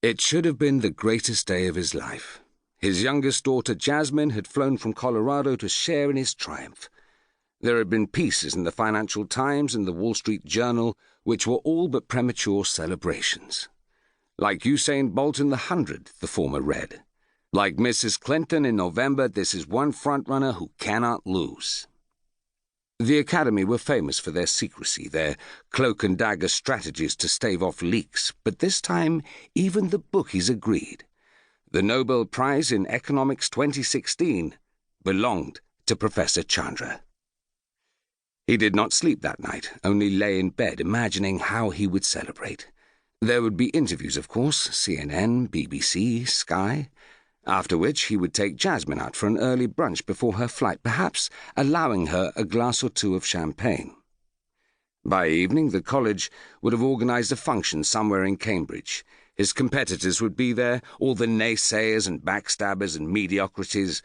It should have been the greatest day of his life. His youngest daughter, Jasmine, had flown from Colorado to share in his triumph. There had been pieces in the Financial Times and the Wall Street Journal which were all but premature celebrations. Like Usain Bolt in the 100, the former read. Like Mrs. Clinton in November, this is one frontrunner who cannot lose. The Academy were famous for their secrecy, their cloak-and-dagger strategies to stave off leaks, but this time even the bookies agreed. The Nobel Prize in Economics 2016 belonged to Professor Chandra. He did not sleep that night, only lay in bed imagining how he would celebrate. There would be interviews, of course, CNN, BBC, Sky, after which he would take Jasmine out for an early brunch before her flight, perhaps allowing her a glass or two of champagne. By evening, the college would have organised a function somewhere in Cambridge. His competitors would be there, all the naysayers and backstabbers and mediocrities.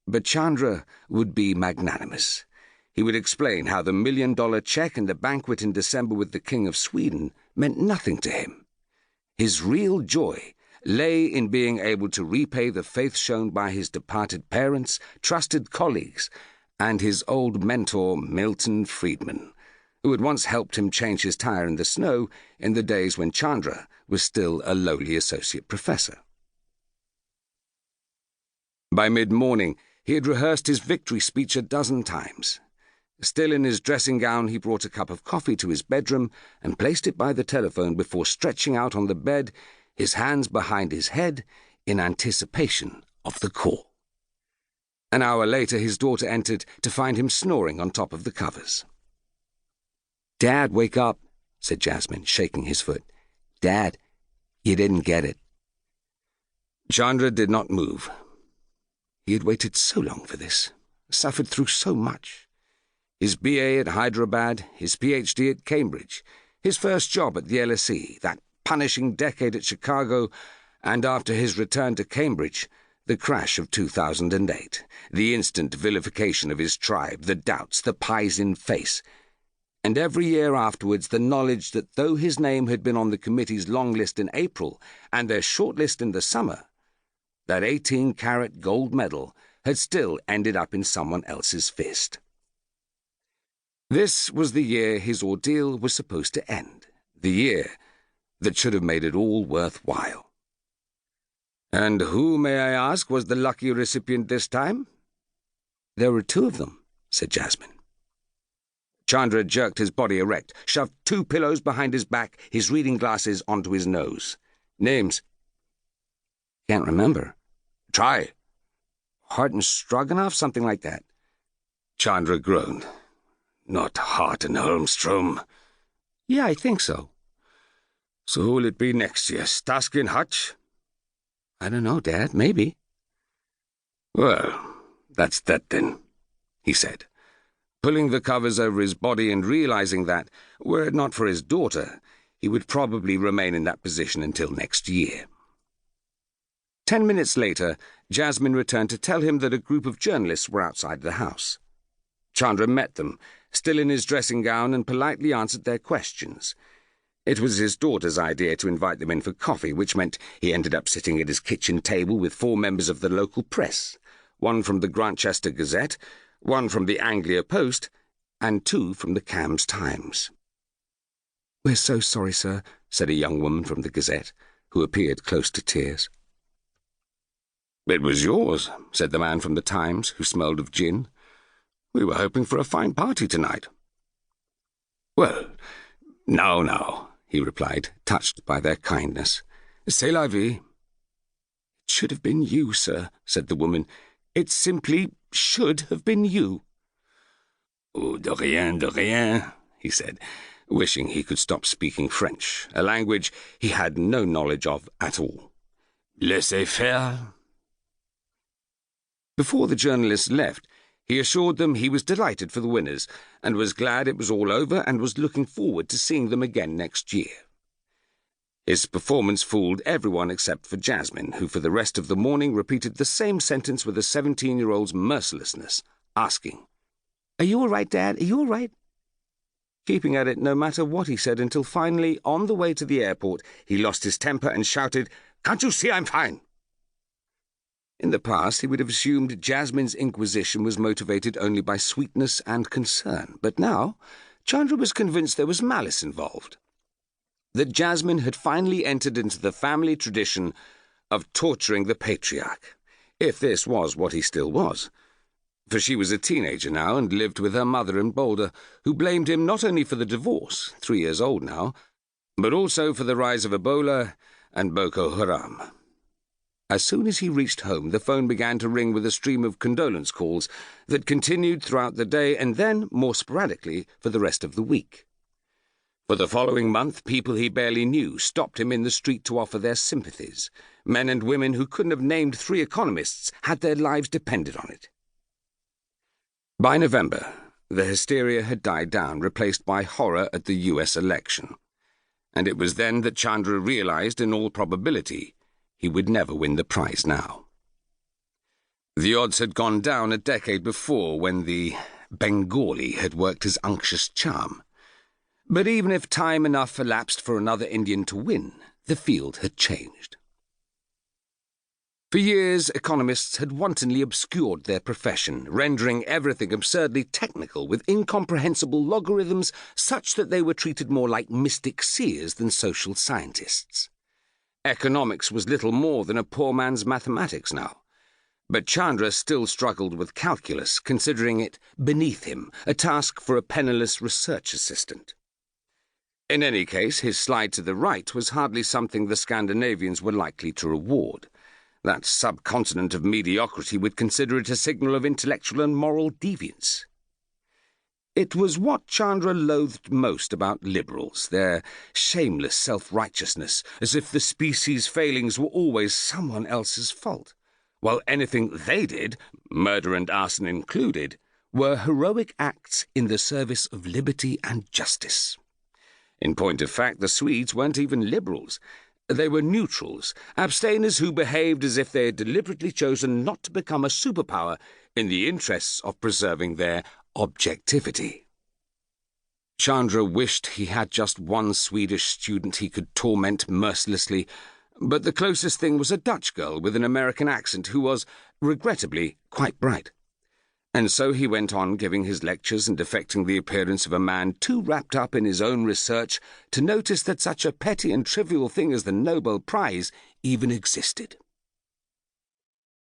But Chandra would be magnanimous. He would explain how the $1 million cheque and the banquet in December with the King of Sweden meant nothing to him. His real joy lay in being able to repay the faith shown by his departed parents, trusted colleagues, and his old mentor, Milton Friedman, who had once helped him change his tire in the snow in the days when Chandra was still a lowly associate professor. By mid-morning, he had rehearsed his victory speech a dozen times. Still in his dressing gown, he brought a cup of coffee to his bedroom and placed it by the telephone before stretching out on the bed, his hands behind his head, in anticipation of the call. An hour later, his daughter entered to find him snoring on top of the covers. "Dad, wake up," said Jasmine, shaking his foot. "Dad, you didn't get it." Chandra did not move. He had waited so long for this, suffered through so much. His BA at Hyderabad, his PhD at Cambridge, his first job at the LSE, that punishing decade at Chicago, and after his return to Cambridge, the crash of 2008, the instant vilification of his tribe, the doubts, the pies in face, and every year afterwards the knowledge that though his name had been on the committee's long list in April and their short list in the summer, that 18-carat gold medal had still ended up in someone else's fist. This was the year his ordeal was supposed to end, the year that should have made it all worthwhile. "And who, may I ask, was the lucky recipient this time?" "There were two of them," said Jasmine. Chandra jerked his body erect, shoved 2 pillows behind his back, his reading glasses onto his nose. "Names?" "Can't remember." "Try." "Hart and Stroganoff, something like that." Chandra groaned. "Not Hart and Holmstrom." "Yeah, I think so." "So who'll it be next year, Starsky and Hutch?" "I don't know, Dad. Maybe." "Well, that's that then," he said, pulling the covers over his body and realizing that, were it not for his daughter, he would probably remain in that position until next year. 10 minutes later, Jasmine returned to tell him that a group of journalists were outside the house. Chandra met them, still in his dressing gown, and politely answered their questions. It was his daughter's idea to invite them in for coffee, which meant he ended up sitting at his kitchen table with 4 members of the local press, 1 from the Grantchester Gazette, 1 from the Anglia Post, and 2 from the Cambs Times. "We're so sorry, sir," said a young woman from the Gazette, who appeared close to tears. "It was yours," said the man from the Times, who smelled of gin. "We were hoping for a fine party tonight." "Well, now," he replied, touched by their kindness. "C'est la vie." "It should have been you, sir," said the woman. "It simply should have been you." "Oh, de rien," he said, wishing he could stop speaking French, a language he had no knowledge of at all. "Laissez-faire." Before the journalists left, he assured them he was delighted for the winners, and was glad it was all over, and was looking forward to seeing them again next year. His performance fooled everyone except for Jasmine, who for the rest of the morning repeated the same sentence with a 17-year-old's mercilessness, asking, "Are you all right, Dad? Are you all right?" keeping at it no matter what he said until finally, on the way to the airport, he lost his temper and shouted, "Can't you see I'm fine?" In the past, he would have assumed Jasmine's inquisition was motivated only by sweetness and concern, but now Chandra was convinced there was malice involved. That Jasmine had finally entered into the family tradition of torturing the patriarch, if this was what he still was. For she was a teenager now and lived with her mother in Boulder, who blamed him not only for the divorce, 3 years old now, but also for the rise of Ebola and Boko Haram. As soon as he reached home, the phone began to ring with a stream of condolence calls that continued throughout the day and then, more sporadically, for the rest of the week. For the following month, people he barely knew stopped him in the street to offer their sympathies. Men and women who couldn't have named 3 economists had their lives depended on it. By November, the hysteria had died down, replaced by horror at the US election. And it was then that Chandra realized, in all probability, he would never win the prize now. The odds had gone down a decade before when the Bengali had worked his unctuous charm. But even if time enough elapsed for another Indian to win, the field had changed. For years, economists had wantonly obscured their profession, rendering everything absurdly technical with incomprehensible logarithms such that they were treated more like mystic seers than social scientists. Economics was little more than a poor man's mathematics now. But Chandra still struggled with calculus, considering it beneath him, a task for a penniless research assistant. In any case, his slide to the right was hardly something the Scandinavians were likely to reward. That subcontinent of mediocrity would consider it a signal of intellectual and moral deviance. It was what Chandra loathed most about liberals, their shameless self-righteousness, as if the species' failings were always someone else's fault, while anything they did, murder and arson included, were heroic acts in the service of liberty and justice. In point of fact, the Swedes weren't even liberals. They were neutrals, abstainers who behaved as if they had deliberately chosen not to become a superpower in the interests of preserving their objectivity. Chandra wished he had just one Swedish student he could torment mercilessly, but the closest thing was a Dutch girl with an American accent who was, regrettably, quite bright. And so he went on giving his lectures and affecting the appearance of a man too wrapped up in his own research to notice that such a petty and trivial thing as the Nobel Prize even existed.